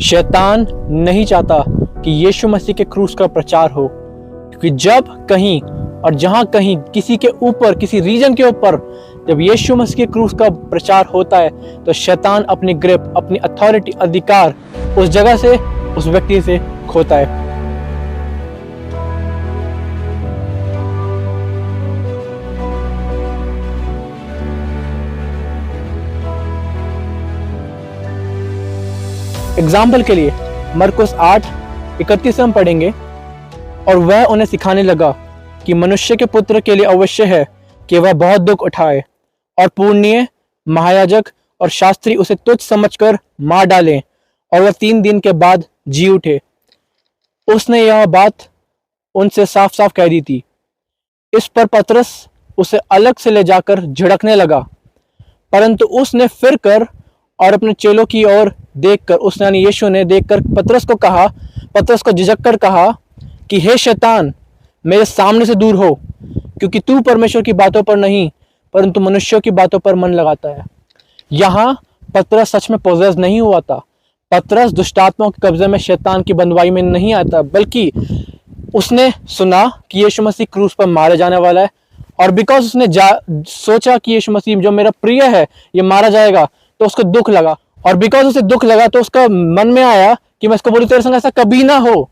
शैतान नहीं चाहता कि यीशु मसीह के क्रूस का प्रचार हो, क्योंकि जब कहीं और जहां कहीं किसी के ऊपर, किसी रीजन के ऊपर जब यीशु मसीह के क्रूस का प्रचार होता है तो शैतान अपनी ग्रिप, अपनी अथॉरिटी, अधिकार उस जगह से, उस व्यक्ति से खोता है। एग्जाम्पल के लिए मरकुस 8:31 हम पढ़ेंगे, और वह उन्हें सिखाने लगा कि मनुष्य के पुत्र के लिए अवश्य है कि वह बहुत दुख उठाए और पुण्य महायाजक और शास्त्री उसे तुच्छ समझकर मार डालें और वह 3 दिन के बाद जी उठे। उसने यह बात उनसे साफ साफ कह दी थी। इस पर पतरस उसे अलग से ले जाकर झिड़कने लगा, परंतु उसने फिर कर और अपने चेलों की ओर देखकर, उसने यानी यीशु ने देखकर पतरस को झिझक कर कहा कि हे शैतान, मेरे सामने से दूर हो, क्योंकि तू परमेश्वर की बातों पर नहीं परंतु मनुष्यों की बातों पर मन लगाता है। यहाँ पतरस सच में पोजेस नहीं हुआ था। पतरस दुष्टात्माओं के कब्जे में, शैतान की बंधुआई में नहीं आता, बल्कि उसने सुना कि यीशु मसीह क्रूस पर मारे जाने वाला है, और बिकॉज उसने सोचा कि यीशु मसीह जो मेरा प्रिय है ये मारा जाएगा, तो उसको दुख लगा, और बिकॉज उसे दुख लगा तो उसका मन में आया कि मैं इसको बोलूं तेरे संग ऐसा कभी ना हो।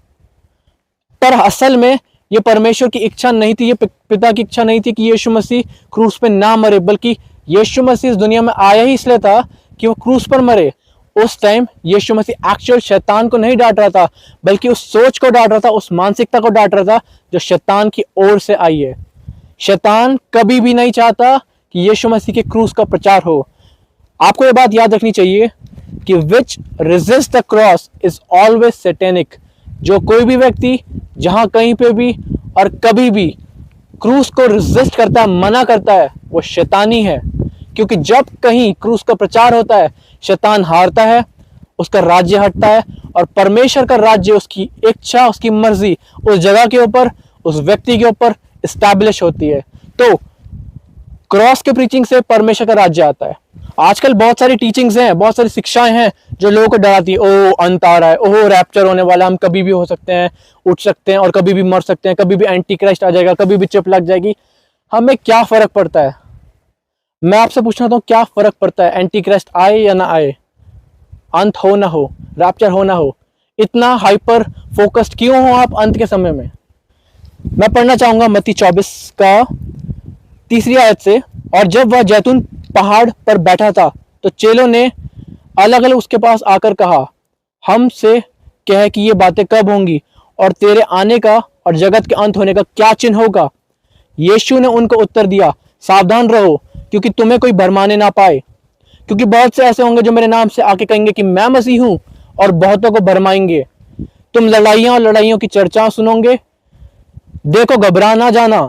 पर असल में ये परमेश्वर की इच्छा नहीं थी, ये पिता की इच्छा नहीं थी कि यीशु मसीह क्रूस पे ना मरे, बल्कि यीशु मसीह इस दुनिया में आया ही इसलिए था कि वो क्रूस पर मरे। उस टाइम यीशु मसीह एक्चुअल शैतान को नहीं डांट रहा था, बल्कि उस सोच को डांट रहा था, उस मानसिकता को डांट रहा था जो शैतान की ओर से आई है। शैतान कभी भी नहीं चाहता कि यीशु मसीह के क्रूस का प्रचार हो। आपको ये बात याद रखनी चाहिए कि विच resist the cross is always satanic. जो कोई भी व्यक्ति जहां कहीं पे भी और कभी भी क्रूस को रेजिस्ट करता है, मना करता है, वो शैतानी है। क्योंकि जब कहीं क्रूस का प्रचार होता है, शैतान हारता है, उसका राज्य हटता है, और परमेश्वर का राज्य, उसकी इच्छा, उसकी मर्जी उस जगह के ऊपर, उस व्यक्ति के ऊपर एस्टैब्लिश होती है। तो क्रॉस के प्रीचिंग से परमेश्वर का राज्य आता है। आजकल बहुत सारी टीचिंग्स हैं, बहुत सारी शिक्षाएं हैं जो लोगों को डराती है। ओह अंत आ रहा है, ओह रैप्चर होने वाला है, हम कभी भी हो सकते हैं, उठ सकते हैं और कभी भी मर सकते हैं, कभी भी एंटी क्राइस्ट आ जाएगा, कभी भी चिप लग जाएगी। हमें क्या फर्क पड़ता है? मैं आपसे पूछना चाहता हूँ, क्या फर्क पड़ता है एंटी क्राइस्ट आए या ना आए, अंत हो ना हो, रैप्चर हो ना हो? इतना हाइपर फोकस्ड क्यों हो आप अंत के समय में? मैं पढ़ना चाहूंगा मत्ती 24 का 3 आयत से। और जब वह जैतून पहाड़ पर बैठा था तो चेलों ने अलग अलग उसके पास आकर कहा, हमसे कह कि ये बातें कब होंगी और तेरे आने का और जगत के अंत होने का क्या चिन्ह होगा? यीशु ने उनको उत्तर दिया, सावधान रहो, क्योंकि तुम्हें कोई भरमाने ना पाए। क्योंकि बहुत से ऐसे होंगे जो मेरे नाम से आके कहेंगे कि मैं मसीह हूं, और बहुतों को भरमाएंगे। तुम लड़ाइयां और लड़ाइयों की चर्चा सुनोगे। देखो, घबरा ना जाना,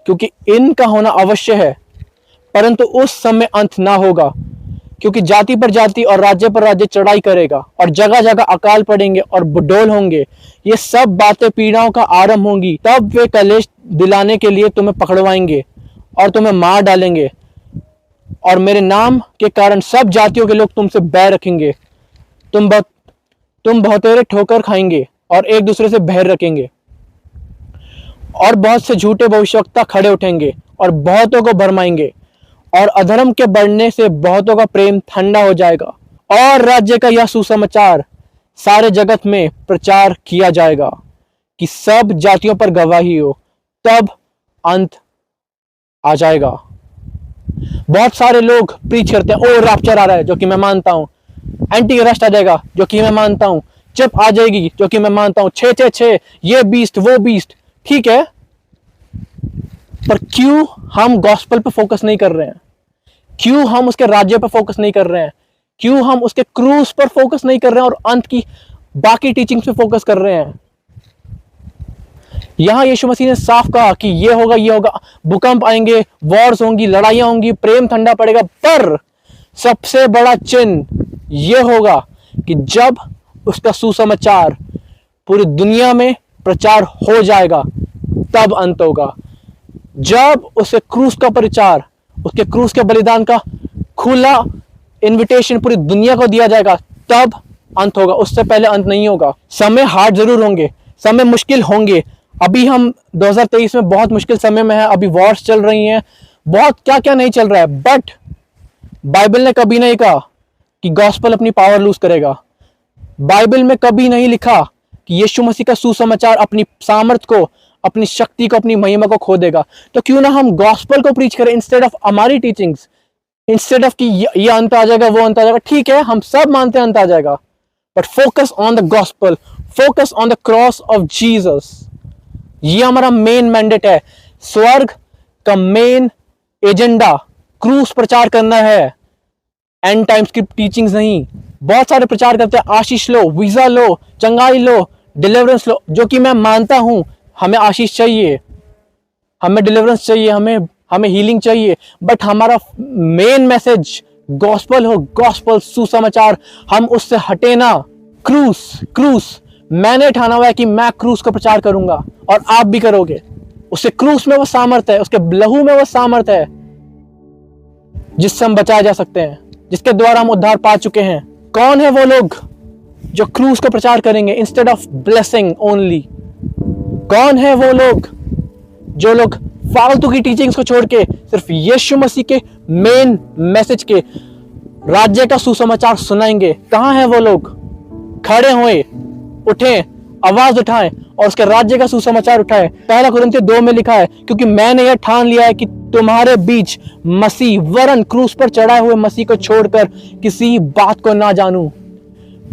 क्योंकि इनका होना अवश्य है, परंतु उस समय अंत ना होगा। क्योंकि जाति पर जाति और राज्य पर राज्य चढ़ाई करेगा, और जगह जगह अकाल पड़ेंगे और बुडोल होंगे। ये सब बातें पीड़ाओं का आरंभ होंगी। तब वे कलेश दिलाने के लिए तुम्हें पकड़वाएंगे और तुम्हें मार डालेंगे, और मेरे नाम के कारण सब जातियों के लोग तुमसे बैर रखेंगे। तुम बहुतेरे ठोकर खाएंगे और एक दूसरे से बैर रखेंगे, और बहुत से झूठे भविष्यवक्ता खड़े उठेंगे और बहुतों को भरमाएंगे, और अधर्म के बढ़ने से बहुतों का प्रेम ठंडा हो जाएगा, और राज्य का यह सुसमाचार सारे जगत में प्रचार किया जाएगा कि सब जातियों पर गवाही हो, तब अंत आ जाएगा। बहुत सारे लोग प्रीच करते हैं, ओ रैप्चर आ रहा है, जो कि मैं मानता हूं, एंटी क्राइस्ट आ जाएगा, जो कि मैं मानता हूं, चिप आ जाएगी, जो कि मैं मानता हूं, 666 ये बीस्ट वो बीस्ट। ठीक है, पर क्यों हम गॉस्पेल पर फोकस नहीं कर रहे हैं? क्यों हम उसके राज्य पर फोकस नहीं कर रहे हैं? क्यों हम उसके क्रूस पर फोकस नहीं कर रहे हैं और अंत की बाकी टीचिंग्स पे फोकस कर रहे हैं? यहां यीशु मसीह ने साफ कहा कि ये होगा, ये होगा, भूकंप आएंगे, वॉर्स होंगी, लड़ाइयां होंगी, प्रेम ठंडा पड़ेगा, पर सबसे बड़ा चिन्ह यह होगा कि जब उसका सुसमाचार पूरी दुनिया में प्रचार हो जाएगा, तब अंत होगा। जब उसे क्रूस का प्रचार, उसके क्रूस के बलिदान का खुला इनविटेशन पूरी दुनिया को दिया जाएगा, तब अंत होगा, उससे पहले अंत नहीं होगा। समय हार्ड जरूर होंगे, समय मुश्किल होंगे। अभी हम 2023 में बहुत मुश्किल समय में है, अभी वॉर्स चल रही हैं, बहुत क्या क्या नहीं चल रहा है, बट बाइबल ने कभी नहीं कहा कि गॉस्पेल अपनी पावर लूज करेगा। बाइबल में कभी नहीं लिखा कि यीशु मसीह का सुसमाचार अपनी सामर्थ को, अपनी शक्ति को, अपनी महिमा को खो देगा। तो क्यों ना हम गॉस्पेल को प्रीच करें इंस्टेड ऑफ हमारी टीचिंग्स, इंस्टेड ऑफ कि ये अंत आ जाएगा, वो अंत आ जाएगा। ठीक है, हम सब मानते हैं अंत आ जाएगा, but focus on the gospel, focus on the cross of Jesus. ये हमारा मेन मैंडेट है। स्वर्ग का मेन एजेंडा क्रूस प्रचार करना है, एंड टाइम्स की टीचिंग्स नहीं। बहुत सारे प्रचार करते हैं, आशीष लो, वीजा लो, चंगाई लो, डिलीवरेंस लो, जो कि मैं मानता हूं हमें आशीष चाहिए, हमें डिलीवरेंस चाहिए, हमें हीलिंग चाहिए, बट हमारा मेन मैसेज गॉस्पेल हो, गॉस्पेल सुसमाचार। हम उससे हटे ना। क्रूस मैंने ठाना हुआ है कि मैं क्रूस का प्रचार करूंगा, और आप भी करोगे। उससे क्रूस में वो सामर्थ है, उसके लहू में वो सामर्थ है जिससे हम बचाए जा सकते हैं, जिसके द्वारा हम उद्धार पा चुके हैं। कौन है वो लोग जो क्रूस का प्रचार करेंगे इंस्टेड ऑफ ब्लेसिंग ओनली? कौन है वो लोग जो लोग फालतू की टीचिंग्स को छोड़ के सिर्फ यीशु मसीह के मेन मैसेज के, राज्य का सुसमाचार सुनाएंगे? कहां है वो लोग? खड़े हुए, उठें, आवाज उठाएं और उसके राज्य का सुसमाचार उठाएं। पहला कुरिन्थियों 2 में लिखा है, क्योंकि मैंने यह ठान लिया है कि तुम्हारे बीच मसीह वरन क्रूस पर चढ़ाए हुए मसीह को छोड़कर किसी बात को ना जानूं।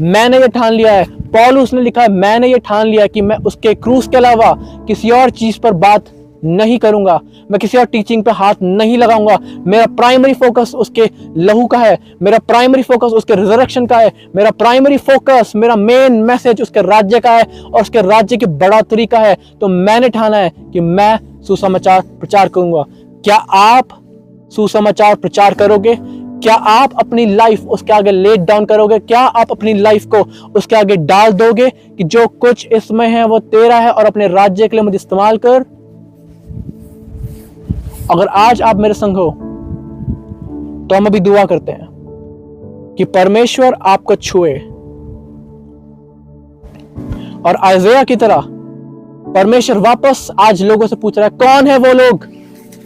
मैंने ये ठान लिया है। पौलुस ने लिखा है, मैंने ये ठान लिया है कि मैं उसके क्रूस के अलावा किसी और चीज पर बात नहीं करूंगा, मैं किसी और टीचिंग पे हाथ नहीं लगाऊंगा। मेरा प्राइमरी फोकस उसके लहू का है, मेरा प्राइमरी फोकस उसके रिजरेक्शन का है, मेरा प्राइमरी फोकस, मेरा मेन मैसेज उसके राज्य का है और उसके राज्य की बढ़ोतरी का है। तो मैंने ठाना है कि मैं सुसमाचार प्रचार करूंगा। क्या आप सुसमाचार प्रचार करोगे? क्या आप अपनी लाइफ उसके आगे लेट डाउन करोगे? क्या आप अपनी लाइफ को उसके आगे डाल दोगे कि जो कुछ इसमें है वो तेरा है और अपने राज्य के लिए मुझे इस्तेमाल कर? अगर आज आप मेरे संग हो तो हम अभी दुआ करते हैं कि परमेश्वर आपको छुए, और आइज़ाया की तरह परमेश्वर वापस आज लोगों से पूछ रहा है, कौन है वो लोग,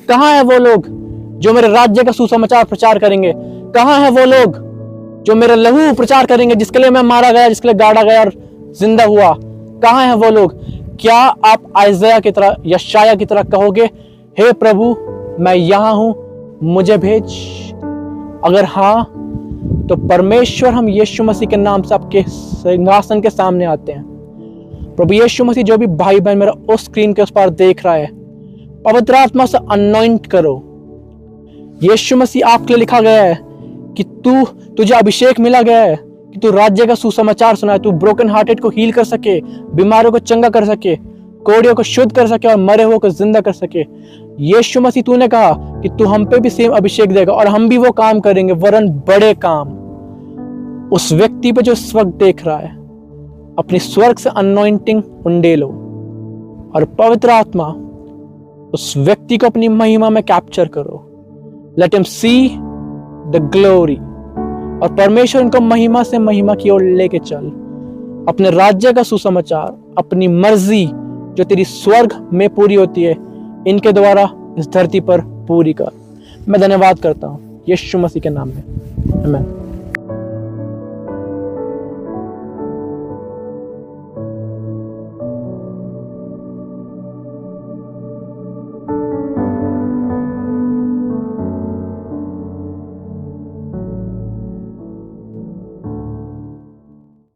कहां है वो लोग जो मेरे राज्य का सुसमाचार प्रचार करेंगे? कहां है वो लोग जो मेरा लहू प्रचार करेंगे, जिसके लिए मैं मारा गया, जिसके लिए गाड़ा गया और जिंदा हुआ? कहां है वो लोग? क्या आप आइज़ाया की तरह, यशायाह की तरह कहोगे, हे प्रभु मैं यहां हूं, मुझे भेज? अगर हां, तो परमेश्वर हम यीशु मसीह के नाम से आपके सिंहासन के सामने आते हैं। प्रभु यीशु मसीह, जो भी भाई बहन मेरा उस स्क्रीन के उस पार देख रहा है, पवित्र आत्मा से अनॉइंट करो। यीशु मसीह, आपके लिए लिखा गया है कि तुझे अभिषेक मिला गया है कि तू राज्य का सुसमाचार सुनाए, तू ब्रोकन हार्टेड को हील कर सके, बीमारों को चंगा कर सके, कोढ़ियों को शुद्ध कर सके और मरे हुए को जिंदा कर सके। यीशु मसीह, तूने कहा कि तू हम पे भी सेम अभिषेक देगा और हम भी वो काम करेंगे, वरन बड़े काम। उस व्यक्ति पे जो इस वक्त देख रहा है, अपनी स्वर्ग से अनॉइंटिंग उंडे लो और पवित्र आत्मा उस व्यक्ति को अपनी महिमा में कैप्चर करो। Let him see the glory, और परमेश्वर इनको महिमा से महिमा की ओर लेके चल। अपने राज्य का सुसमाचार, अपनी मर्जी जो तेरी स्वर्ग में पूरी होती है, इनके द्वारा इस धरती पर पूरी कर। मैं धन्यवाद करता हूं यीशु मसीह के नाम में, आमीन।